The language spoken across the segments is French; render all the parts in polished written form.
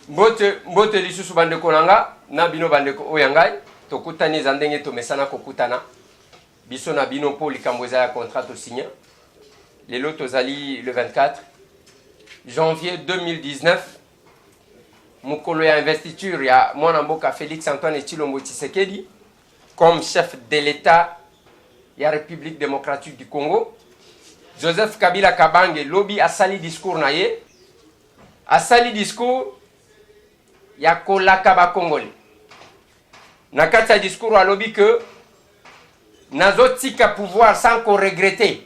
Mbote lisusu bandeko nanga na bino bandeko oyangai tokutani za ndenge tomesana kokutana biso na bino po likambo ya contrat to signé lelo tozali le 24 janvier 2019 mukolo ya investiture ya mwana mboka Félix Antoine Tshilombo Tshisekedi comme chef de l'État ya République démocratique du Congo. Joseph Kabila Kabange lobi asali discours na ye asali discours ya kolaka ba Congolais. Na kati ya discours alobi que nazotika pouvoir sans qu'on regrette.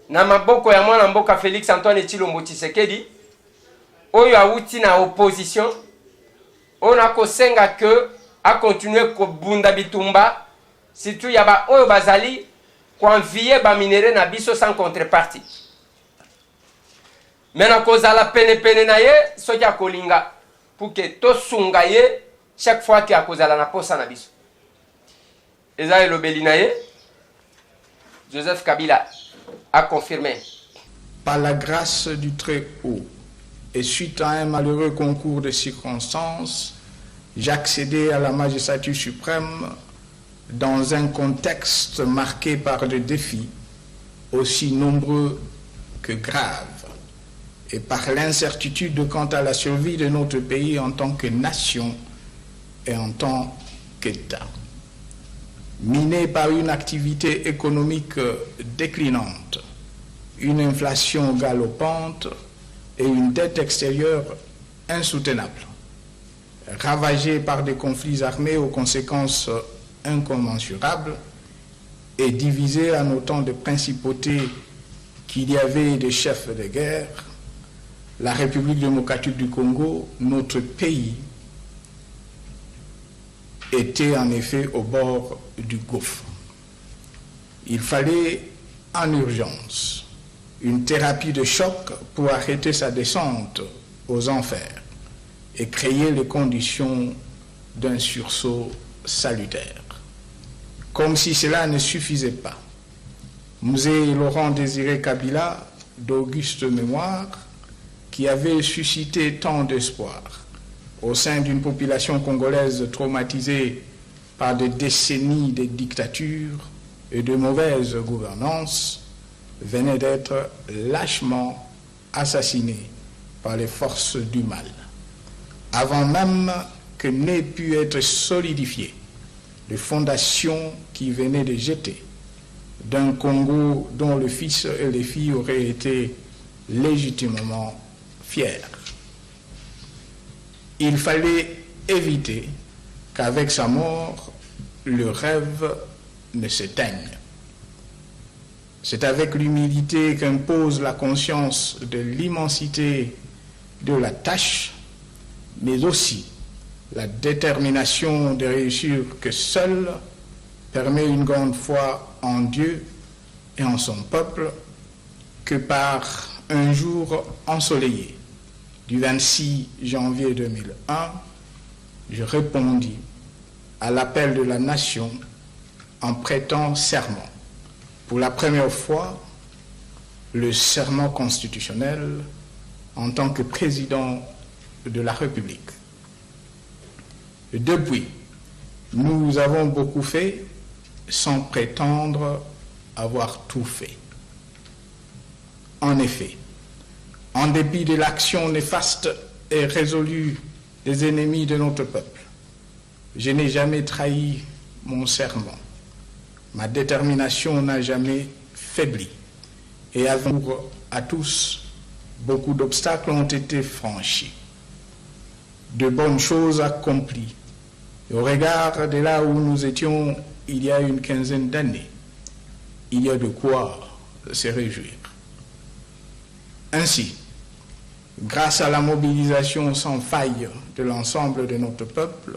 Na maboko ya mwana mboka Félix Antoine Tshilombo Tshisekedi oyo awuti na opposition on a kosenga que a continuer ko bunda bitumba surtout ya ba oyo bazali convier ba minere na biso sans contrepartie. Mena kozala pene na ye soki akolinga pour que to sunga ye chaque fois que akozala na posa na biso. Eza elobeli na ye Joseph Kabila a confirmé. Par la grâce du Très-Haut et suite à un malheureux concours de circonstances, j'accédais à la magistrature suprême dans un contexte marqué par des défis aussi nombreux que graves et par l'incertitude quant à la survie de notre pays en tant que nation et en tant qu'État. Miné par une activité économique déclinante, une inflation galopante et une dette extérieure insoutenable, ravagé par des conflits armés aux conséquences incommensurables et divisé en autant de principautés qu'il y avait des chefs de guerre, la République démocratique du Congo, notre pays, était en effet au bord du gouffre. Il fallait en urgence une thérapie de choc pour arrêter sa descente aux enfers et créer les conditions d'un sursaut salutaire. Comme si cela ne suffisait pas, Mzee Laurent Désiré Kabila, d'auguste mémoire, qui avait suscité tant d'espoir au sein d'une population congolaise traumatisée par des décennies de dictature et de mauvaise gouvernance, venait d'être lâchement assassiné par les forces du mal, avant même que n'aient pu être solidifiées les fondations qui venaient de jeter d'un Congo dont le fils et les filles auraient été légitimement fiers. Il fallait éviter qu'avec sa mort, le rêve ne s'éteigne. C'est avec l'humilité qu'impose la conscience de l'immensité de la tâche, mais aussi la détermination de réussir que seule permet une grande foi en Dieu et en son peuple, que par un jour ensoleillé du 26 janvier 2001, je répondis à l'appel de la nation en prêtant serment. Pour la première fois, le serment constitutionnel en tant que président de la République. Depuis, nous avons beaucoup fait sans prétendre avoir tout fait. En effet, en dépit de l'action néfaste et résolue des ennemis de notre peuple, je n'ai jamais trahi mon serment. Ma détermination n'a jamais faibli. Et à tous, beaucoup d'obstacles ont été franchis. De bonnes choses accomplies. Au regard de là où nous étions il y a une quinzaine d'années, il y a de quoi se réjouir. Ainsi, grâce à la mobilisation sans faille de l'ensemble de notre peuple,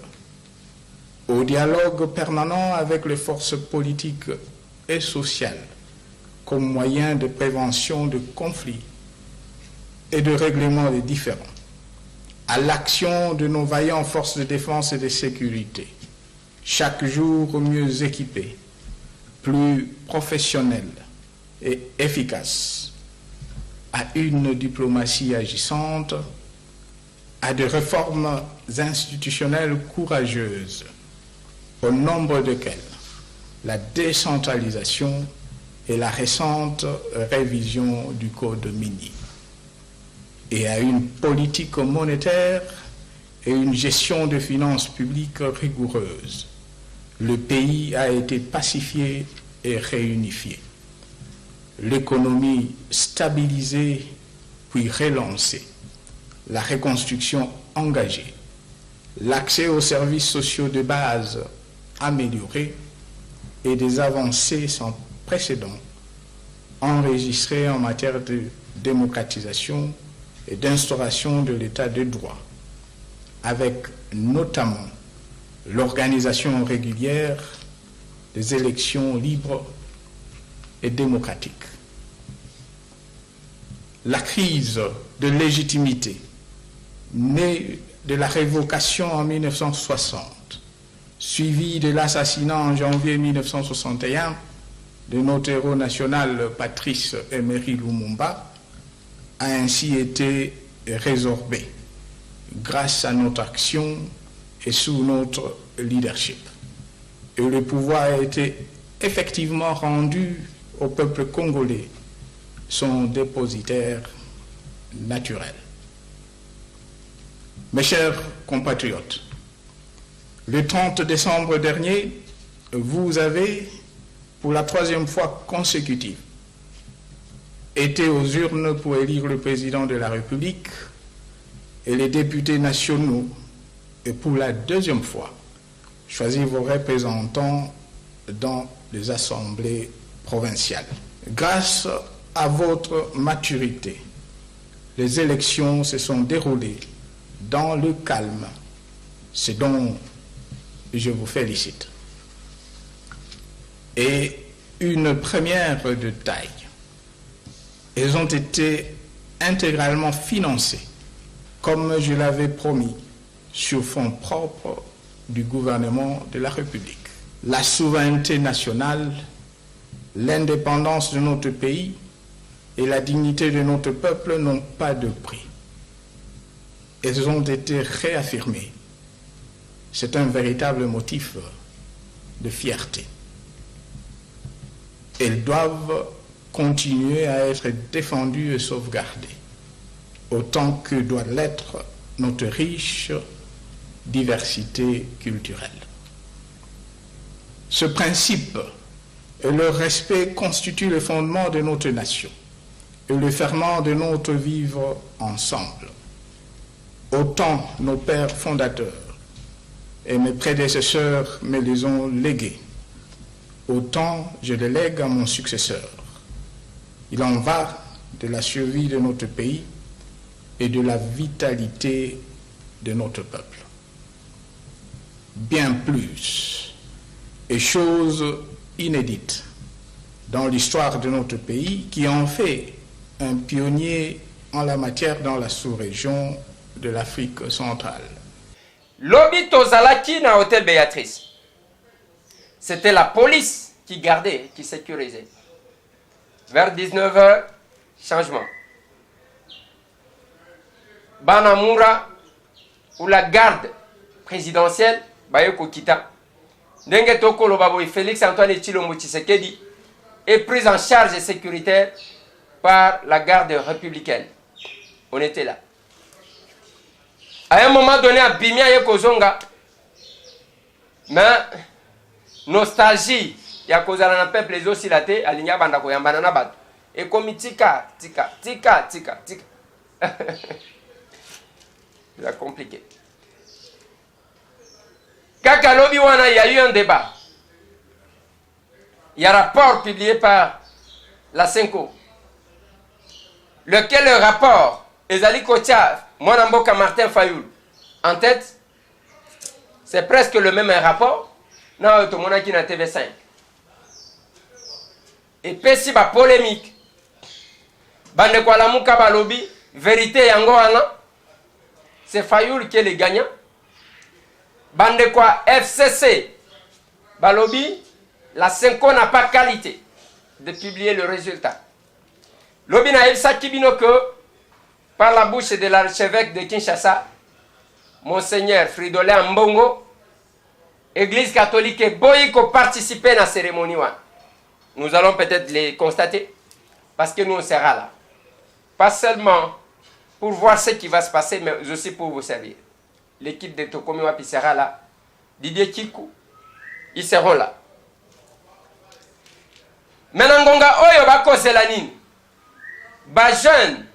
au dialogue permanent avec les forces politiques et sociales comme moyen de prévention de conflits et de règlement des différends, à l'action de nos vaillantes forces de défense et de sécurité, chaque jour mieux équipées, plus professionnelles et efficaces, à une diplomatie agissante, à des réformes institutionnelles courageuses, au nombre desquelles la décentralisation et la récente révision du Code minier, et à une politique monétaire et une gestion de finances publiques rigoureuse, le pays a été pacifié et réunifié. L'économie stabilisée puis relancée, la reconstruction engagée, l'accès aux services sociaux de base amélioré et des avancées sans précédent enregistrées en matière de démocratisation et d'instauration de l'état de droit, avec notamment l'organisation régulière des élections libres et démocratiques. La crise de légitimité née de la révocation en 1960, suivie de l'assassinat en janvier 1961 de notre héros national Patrice Emery Lumumba, a ainsi été résorbée grâce à notre action et sous notre leadership. Et le pouvoir a été effectivement rendu au peuple congolais, son dépositaire naturel. Mes chers compatriotes, le 30 décembre dernier, vous avez, pour la 3e fois consécutive, été aux urnes pour élire le président de la République et les députés nationaux, et pour la 2e fois, choisir vos représentants dans les assemblées provinciales. Grâce à votre maturité, les élections se sont déroulées dans le calme, ce dont je vous félicite. Et une première de taille, elles ont été intégralement financées, comme je l'avais promis, sur fonds propres du gouvernement de la République. La souveraineté nationale, l'indépendance de notre pays et la dignité de notre peuple n'ont pas de prix. Elles ont été réaffirmées. C'est un véritable motif de fierté. Elles doivent continuer à être défendues et sauvegardées, autant que doit l'être notre riche diversité culturelle. Ce principe et le respect constituent le fondement de notre nation et le ferment de notre vivre ensemble. Autant nos pères fondateurs et mes prédécesseurs me les ont légués, autant je les lègue à mon successeur. Il en va de la survie de notre pays et de la vitalité de notre peuple. Bien plus, et chose inédite dans l'histoire de notre pays, qui en fait un pionnier en la matière dans la sous-région de l'Afrique centrale. Lobi Tozalaki na Hôtel Béatrice. C'était la police qui gardait, qui sécurisait. Vers 19h, changement. Banamura, ou la garde présidentielle, Bayoko Kita, Ndenge Toko Lobaboy, Félix Antoine Tshilombo Tshisekedi, est pris en charge sécuritaire par la garde républicaine. On était là. À un moment donné, à Bimia Yekozonga, mais nostalgie, Yakozala na peuple les oscillate, Alinia Bandako Yambana Nabat. Et comme tika. C'est compliqué. Kaka Lobi Wana, il y a eu un débat. Il y a un rapport publié par la Senko. Lequel le rapport, Ezali Kocha, Mwanamboka Martin Fayoul, en tête, c'est presque le même rapport. Non, tout le monde qui est TV5. Et puis, ba polémique. Bande kwa lamuka ba lobby, vérité yango wana. C'est Fayoul qui est le gagnant. Bande kwa FCC, ba lobby, la Senko n'a pas qualité de publier le résultat. Lobby na Elsa Kibino que, par la bouche de l'archevêque de Kinshasa, Monseigneur Fridolin Mbongo, Église catholique et Boyiko participer à la cérémonie. Nous allons peut-être les constater, parce que nous on sera là. Pas seulement pour voir ce qui va se passer, mais aussi pour vous servir. L'équipe de Tokomi Wapi sera là. Didier Kikou, ils seront là. Maintenant, Gonga Oyo Bako Zelanine, ba jeune,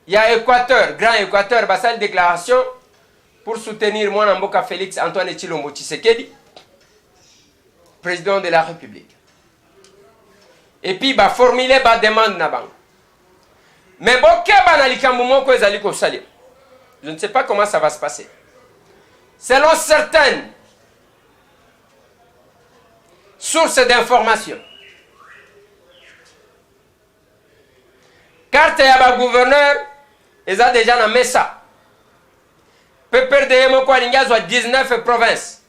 il y a Équateur, Grand Équateur, ba salle déclaration pour soutenir Mwana Mboka Félix Antoine Tshilombo Tshisekedi, président de la République. Et puis, ba formuler ba demande na bango. Mais Bokeba na likambo moko ezali ko salir. Je ne sais pas comment ça va se passer. Selon certaines sources d'information, carte ya gouverneur ils ont déjà na mesa. PPRD moko alinga soit 19 provinces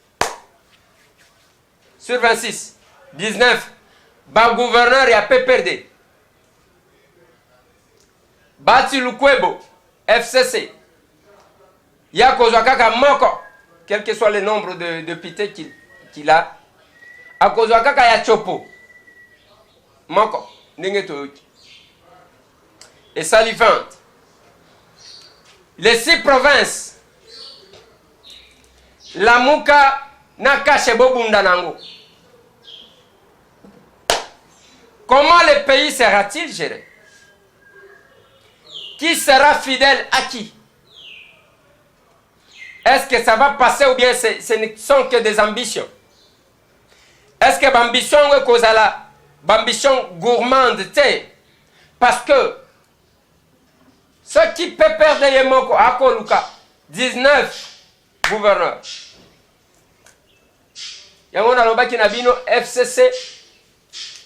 sur 26. 19 ba gouverneur ya PPRD. Bati Lukwebo FCC. Ya kozwakaka moko, quel que soit le nombre de députés qu'il a. A kozwakaka ya chopo. Moko ndenge toyoki. Et salivante. Les 6 provinces. Lamuka na Kashebo Bundanango. Comment le pays sera-t-il géré? Qui sera fidèle à qui? Est-ce que ça va passer ou bien ce ne sont que des ambitions? Est-ce que l'ambition est causala? L'ambition gourmande, parce que ce qui peut perdre les mots à Koluka, 19 gouverneurs. Il y a un homme qui a dit FCC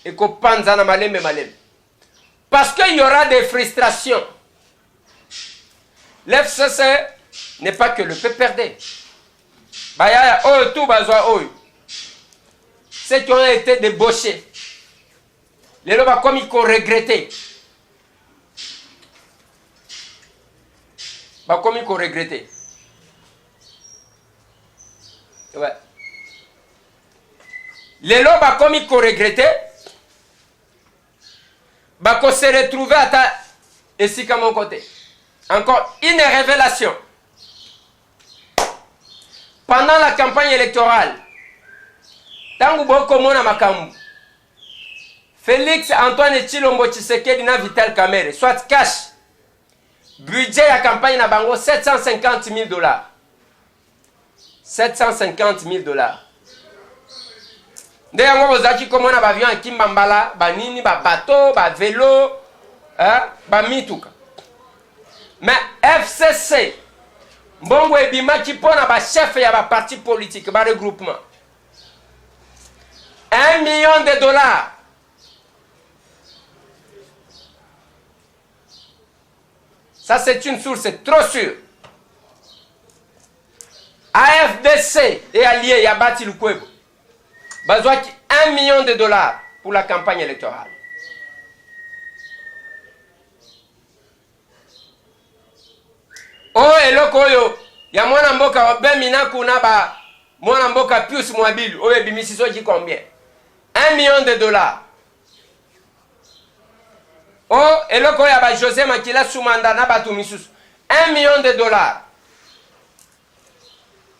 et qu'on pense à malem et malem. Parce qu'il y aura des frustrations. L'FCC n'est pas que le PPRD. Ceux qui ont été débauchés, les gens comme ils ont regretté. Comme ils ont regretté. Ouais. Les gens comme ils ont regretté, qu'on se retrouve à ta ici à mon côté. Encore une révélation. Pendant la campagne électorale, tangu boko mona makambu, Félix Antoine Tshilombo Tshisekedi na Vital Kamerhe, soit cash, budget ya campagne na bango $750,000. $750,000. Nde yango bozaki komona ba avion akimbambala, ba nini, ba bateau, ba vélo, ba mituka. Mais FCC, Mbongo ebima qui pona ba chef ya ba parti politique, ba regroupement. $1 million. Ça c'est une source trop sûre. AFDC et alliés Yabati Lukwebo. Bazouaki $1 million pour la campagne électorale. Oh, eloko yo, ya mwana mboka wabemina kuna ba mwana mboka Pius Mwabilu, oh, ebimisiso ji combien? $1 million. Oh, eloko ya ba José Makila Soumanda na batu misusu. $1 million.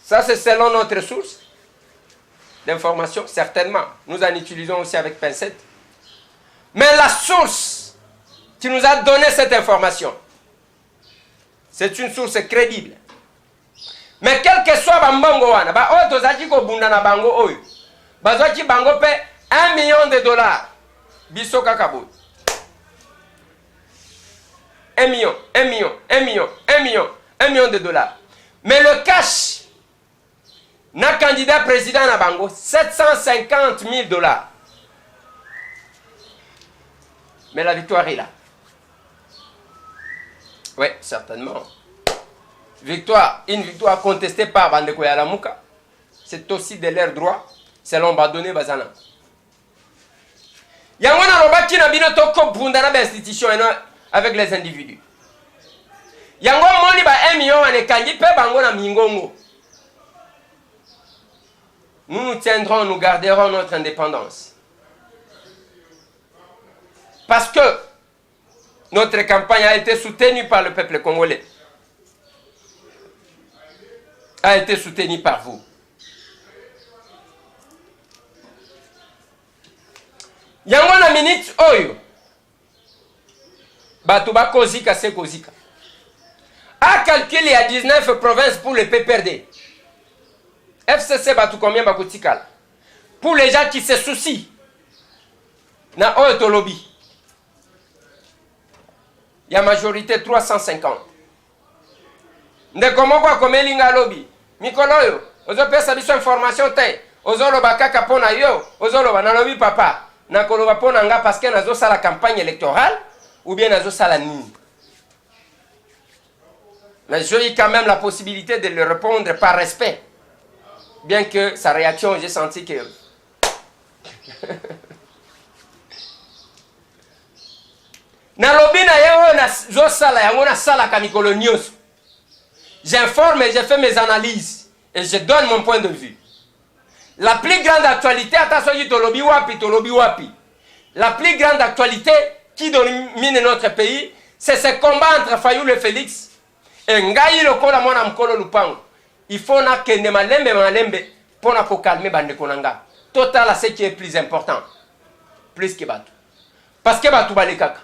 Ça, c'est selon notre source d'information, certainement. Nous en utilisons aussi avec pincette. Mais la source qui nous a donné cette information, c'est une source crédible. Mais quel que soit Bambongo wana, ba o tozaki ko bunda na bango oyo. Bazaki bango pe $1 million. Biso kakabo. 1 million, 1 million, 1 million, 1 million, $1 million. Mais le cash, na candidat président na bango, $750,000. Mais la victoire est là. Oui, certainement. Victoire, une victoire contestée par Bandeko Yalamuka, c'est aussi de leur droit, selon Badone Bazana. Yangona Robaki na bino toko bunda na institution avec les individus. Yango moni ba 1 million ne kangi pe bango na mingongo. Nous nous tiendrons, nous garderons notre indépendance. Parce que notre campagne a été soutenue par le peuple congolais. A été soutenue par vous. Yango na minute oyo. Bato ba kozika se kozika. A calculé à 19 provinces pour le PPRD. FCC bato combien bakotikala? Pour les gens qui se soucient. Na oyo tolobi. Il y a majorité 350. Ndeko moko akomelinga lobi. Mikolo yo, ozo pesa biso information te. Ozo loba kaka pona yo, ozo loba na lobi papa. Na koloba pona nga parce que nazo sala campagne électorale ou bien nazo sala nini. Mais j'ai eu quand même la possibilité de le répondre par respect. Bien que sa réaction, j'ai senti que na lobi na yo na zo sala yango na sala ka mikolo nyonso. J'informe et je fais mes analyses et je donne mon point de vue. La plus grande actualité, attention, tolobi wapi. La plus grande actualité qui domine notre pays, c'est ce combat entre Fayulu et Félix. Et Ngaï lokola mona mkolo lupango. Il faut na kende malembe pour na calmer bande konanga. Total, ce qui est plus important. Plus que Batu. Parce que Batu balekaka.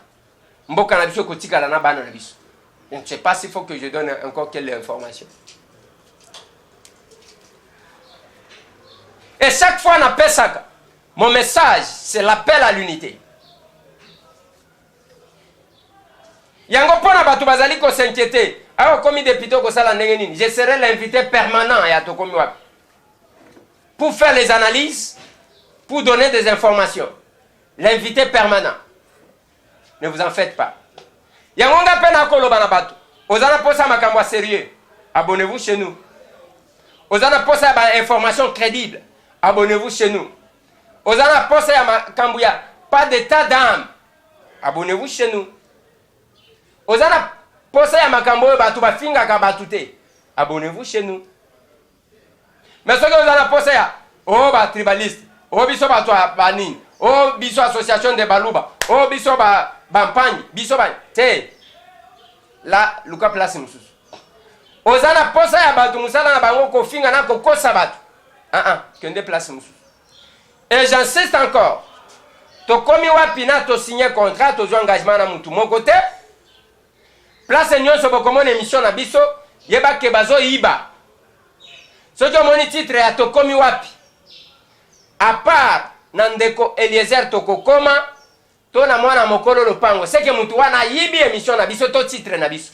Mboka na biso kotika la na bana na biso. Je ne sais pas s'il faut que je donne encore quelle information. Et chaque fois, on appelle ça. Mon message, c'est l'appel à l'unité. Yango pona batu bazali ko s'inquiéter. Alors, comme député ko sala ndenge nini, je serai l'invité permanent ya Tokomi wapi. Pour faire les analyses, pour donner des informations. L'invité permanent. Ne vous en faites pas. Yangonga pena koloba na batu. Ozana posa makambo sérieux. Abonnez-vous chez nous. Ozana posa ba information crédible. Abonnez-vous chez nous. Ozana posa ya makambo ya pas d'état d'âme. Abonnez-vous chez nous. Ozana posa ya makambo batu ba finga ka batute. Abonnez-vous chez nous. Mais ce que ozana posa ya oh ba tribaliste, oh biso ba toi bani, oh biso association de baluba, oh biso ba bampagne, biso ba te. Là, luka place mususu. Ozana posa ya batu musala na bango ko finga na ko kosa batu. Kende place mususu. Et j'insiste encore. To komi wapi na to signer contrat to zo engagement na mutu mon côté. Place nyonso bokomona émission na biso, yeba ke bazo iba. Soki omoni titre ya to komi wapi. À part Nandeko Eliezer Tokokoma, to na mwana mokolo lopango. C'est que mutu wana yibi émission na biso to titre na biso.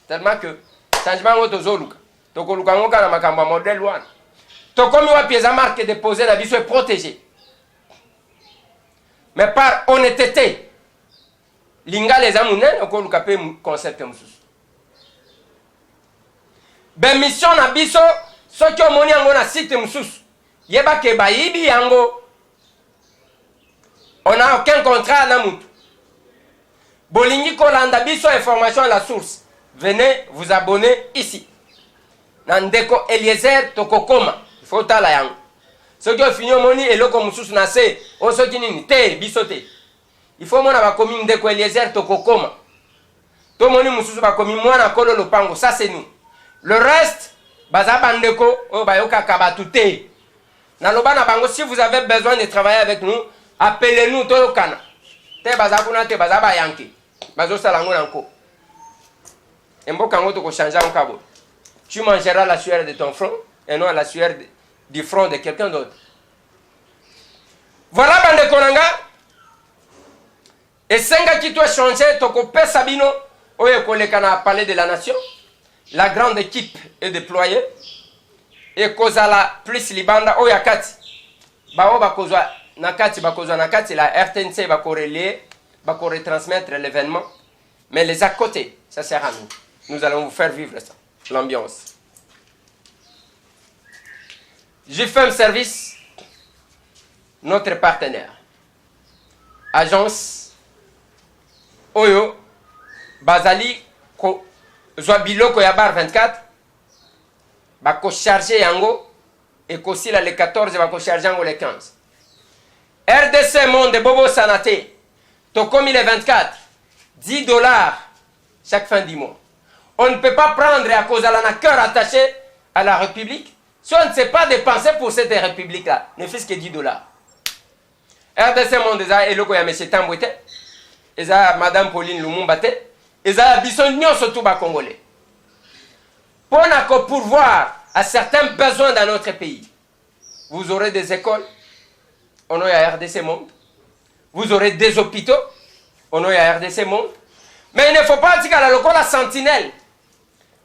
Tellement que changement ngoto zoluka. Tokoluka ngoka na makamba modèle wana. Tokomi wapi eza marque déposée na biso est protégé. Mais par honnêteté, linga les amunen okoluka pe concept mususu. Ben mission na biso soki omoni yango na site mususu. Yeba ke bayibi yango. On n'a aucun contrat na mutu. Bolingi kolanda biso information à la source. Venez vous abonner ici. Nandeko Eliezer Tokokoma. Il faut tala yango. Soki ofini omoni eloko mususu na se, o soki nini te biso te. Il faut mona bakomi Ndeko Eliezer Tokokoma. To moni mususu bakomi mwana kolo lopango, ça c'est nous. Le reste baza bandeko o bayoka kabatu te. Na loba na bango, si vous avez besoin de travailler avec nous, appelez-nous Tolokana. Te baza kuna te baza ba yanke. Bazo salango nanko. Mboka ngo to ko changer en kabo. Tu mangeras la sueur de ton front et non la sueur du front de quelqu'un d'autre. Voilà bande konanga. Et senga qui doit changer toko pesa bino oye koleka na palais de la nation. La grande équipe est déployée. Et kozala plus libanda oya kati. Bao bakozwa nakati bakozwa nakati la RTNC bakorelier bako retransmettre l'événement. Mais les à côté, ça sert à nous. Nous allons vous faire vivre ça, l'ambiance. GFM Service, notre partenaire. Agence Oyo Bazali Zoabiloko ya bar 24 bako charger yango et kosi la le 14 bako charger yango le 15. RDC Monde bobo sanate to komi le 24 $10 chaque fin du mois. On ne peut pas prendre à cause de la cœur attaché à la République si on ne sait pas dépenser pour cette République-là, ne fait-ce que $10. RDC Monde eza eloko ya monsieur Tambouete, eza Madame Pauline Lumumba te, eza bison nyon surtout ba Congolais. Pour pourvoir à certains besoins dans notre pays, vous aurez des écoles, on a RDC Monde, vous aurez des hôpitaux, on a RDC Monde, mais il ne faut pas dire que la lokola sentinelle,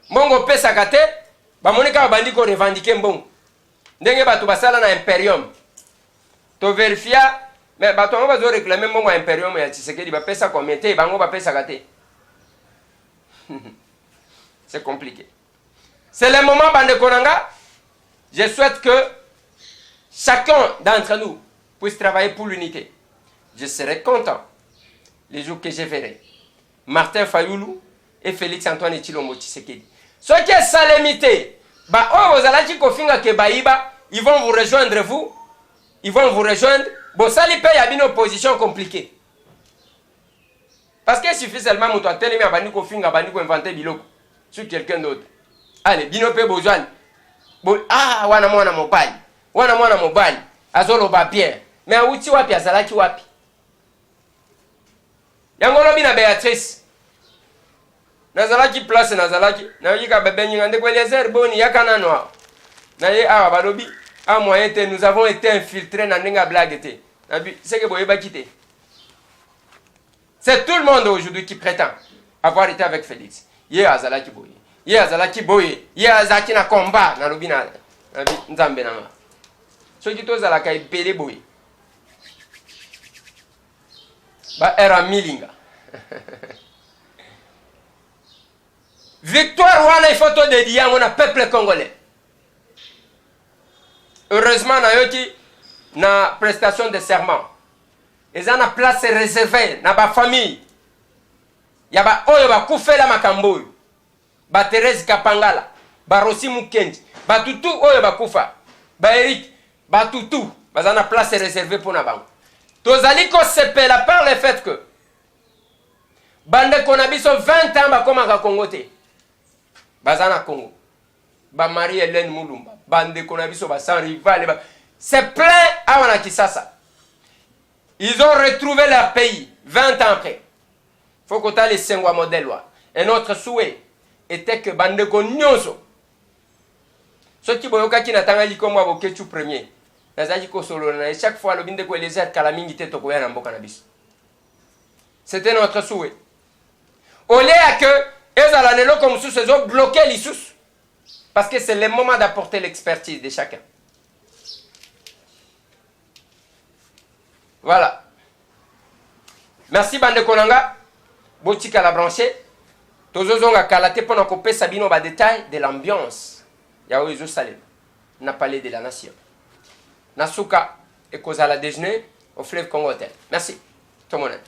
mongo pesa kate, ba monika bandi ko revendiquer mbongo. Ndenge batu basala na imperium. To verifia, mais batu ngo bazo réclamer mbongo imperium ya Tshisekedi ba pesa combien te bango ba pesa kate. C'est compliqué. C'est le moment bande konanga. Je souhaite que chacun d'entre nous puisse travailler pour l'unité. Je serai content les jours que je verrai Martin Fayoulou et Félix Antoine Tshilombo Tshisekedi. Ceux qui sont salemité, bah oh vous allez dire qu'au que baïba, ils vont vous rejoindre vous, ils vont vous rejoindre. Bon ça li paye une opposition compliquée. Parce qu'il suffit seulement de toi tellement bani ko finga bani ko inventer biloko sur quelqu'un d'autre. Allez, bino pe besoin. Bon ah wana mwana mobile. Wana mwana mobile. Azolo ba bien. Mais outi wapi azalaki wapi? Yangolo bina Beatrice. Nazalaki place nazalaki. Na yika bebe nyinga ndeko Eliezer boni yakana noa. Na ye awa balobi a moyen te nous avons été infiltrés dans nenga blague te. C'est que boye ba quitter. C'est tout le monde aujourd'hui qui prétend avoir été avec Félix. Ye azalaki boye. Ye azalaki boye. Ye azaki na combat na lobina. Na bi nzambe na nga. Ceux qui tous azalaka epele boye. Ba era milinga. Victoire wana il faut to dédier à mon peuple congolais. Heureusement na yoti na prestation de serment. Et ça na place réservée na ba famille. Ya ba oyo ba kufela makambo. Ba Thérèse Kapangala, ba Rossi Mukendi, ba tutu oyo ba kufa. Ba Eric, ba tutu, ba za na place réservée pour na bango. Tozali ko sepela par le fait que bande konabiso 20 ans ba komaka Congo te. Bazana Congo. Ba Marie-Hélène Moulumba, bande konabiso ba sans rival. C'est plein à wana Kisasa. Ils ont retrouvé leur pays 20 ans après. Faut qu'on t'a les 5 modèles. Et notre souhait était que bande konyoso. Ceux qui boyoka ki natanga likombo abokechu premier. Nazali ko solo na chaque fois le binde ko Eliezer kalamingi te tokoya na mboka na biso. C'était notre souhait. Au lieu que ezala nelo comme sous ces autres bloquer les sous. Parce que c'est le moment d'apporter l'expertise de chacun. Voilà. Merci bande konanga. Botika la branché. Tozozonga kalate pona kopé sabino ba détail de l'ambiance. Ya oyo Salem. Na palais de la nation. Nasuka et kozala déjeuner au fleuve Congo Hotel. Merci. Tout le monde.